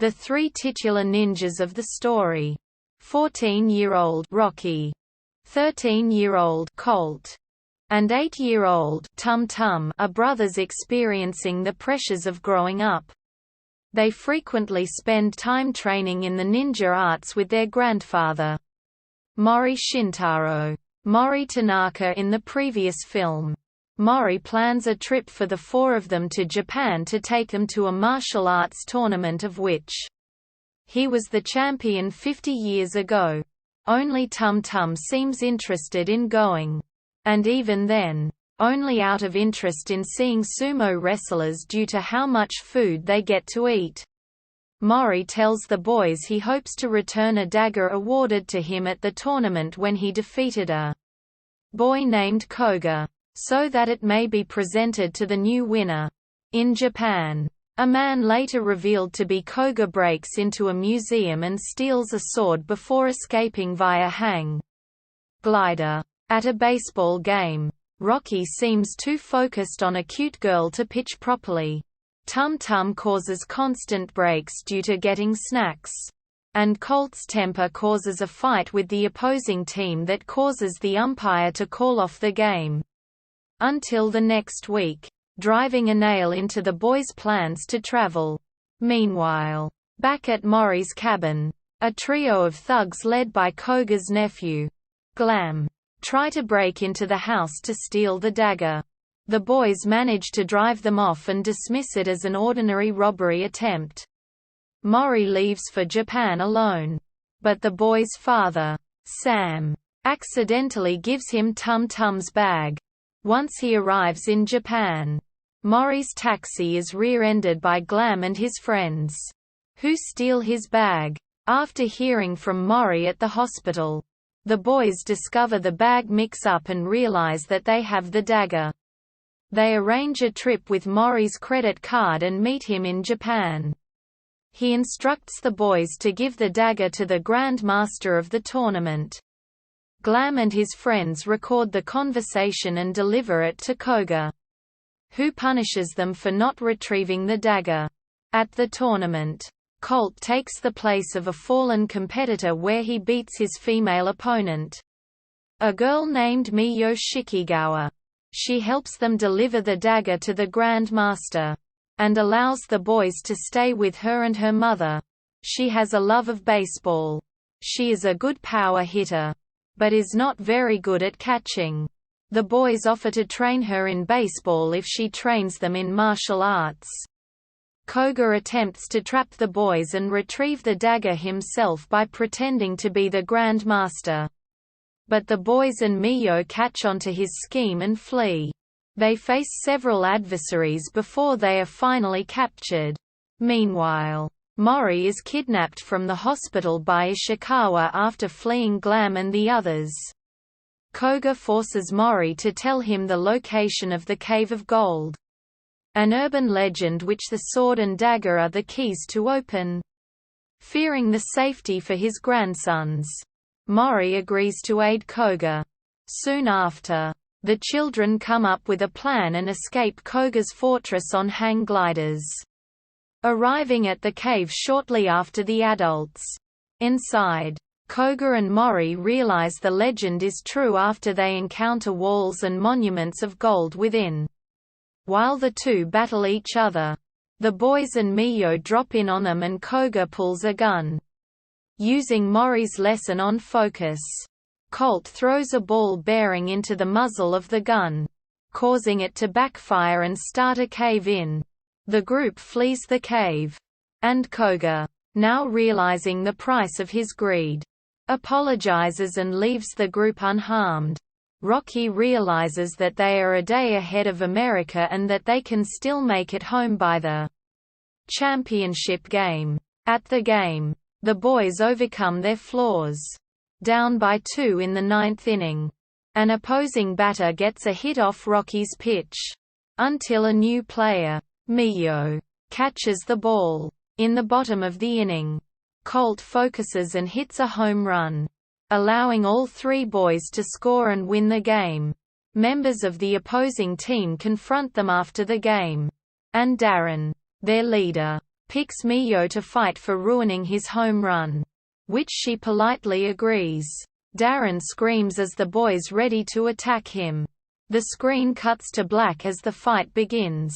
The three titular ninjas of the story, 14-year-old Rocky, 13-year-old Colt, and 8-year-old Tum-Tum, are brothers experiencing the pressures of growing up. They frequently spend time training in the ninja arts with their grandfather, Mori Shintaro. Mori Tanaka. In the previous film, Mori plans a trip for the four of them to Japan to take them to a martial arts tournament of which he was the champion 50 years ago. Only Tum-Tum seems interested in going. And even then, only out of interest in seeing sumo wrestlers due to how much food they get to eat. Mori tells the boys he hopes to return a dagger awarded to him at the tournament when he defeated a boy named Koga, so that it may be presented to the new winner. In Japan, a man later revealed to be Koga breaks into a museum and steals a sword before escaping via hang glider. At a baseball game, Rocky seems too focused on a cute girl to pitch properly. Tum-Tum causes constant breaks due to getting snacks. And Colt's temper causes a fight with the opposing team that causes the umpire to call off the game. Until the next week, driving a nail into the boys' plans to travel. Meanwhile, back at Mori's cabin, a trio of thugs led by Koga's nephew, Glam, try to break into the house to steal the dagger. The boys manage to drive them off and dismiss it as an ordinary robbery attempt. Mori leaves for Japan alone. But the boy's father, Sam, accidentally gives him Tum-Tum's bag. Once he arrives in Japan, Mori's taxi is rear-ended by Glam and his friends, who steal his bag. After hearing from Mori at the hospital, the boys discover the bag mix-up and realize that they have the dagger. They arrange a trip with Mori's credit card and meet him in Japan. He instructs the boys to give the dagger to the Grand Master of the tournament. Glam and his friends record the conversation and deliver it to Koga, who punishes them for not retrieving the dagger. At the tournament, Colt takes the place of a fallen competitor where he beats his female opponent, a girl named Miyo Shikigawa. She helps them deliver the dagger to the Grand Master, and allows the boys to stay with her and her mother. She has a love of baseball. She is a good power hitter, but is not very good at catching. The boys offer to train her in baseball if she trains them in martial arts. Koga attempts to trap the boys and retrieve the dagger himself by pretending to be the Grand Master. But the boys and Miyo catch on to his scheme and flee. They face several adversaries before they are finally captured. Meanwhile, Mori is kidnapped from the hospital by Ishikawa after fleeing Glam and the others. Koga forces Mori to tell him the location of the Cave of Gold, an urban legend which the sword and dagger are the keys to open. Fearing the safety for his grandsons, Mori agrees to aid Koga. Soon after, the children come up with a plan and escape Koga's fortress on hang gliders, arriving at the cave shortly after the adults. Inside, Koga and Mori realize the legend is true after they encounter walls and monuments of gold within. While the two battle each other, the boys and Miyo drop in on them and Koga pulls a gun. Using Mori's lesson on focus, Colt throws a ball bearing into the muzzle of the gun, causing it to backfire and start a cave-in. The group flees the cave, and Koga, now realizing the price of his greed, apologizes and leaves the group unharmed. Rocky realizes that they are a day ahead of America and that they can still make it home by the championship game. At the game, the boys overcome their flaws. Down by 2 in the 9th inning, an opposing batter gets a hit off Rocky's pitch, until a new player, Miyo, catches the ball. In the bottom of the inning, Colt focuses and hits a home run, allowing all three boys to score and win the game. Members of the opposing team confront them after the game, and Darren, their leader, picks Mio to fight for ruining his home run. Which she politely agrees. Darren screams as the boys ready to attack him. The screen cuts to black as the fight begins.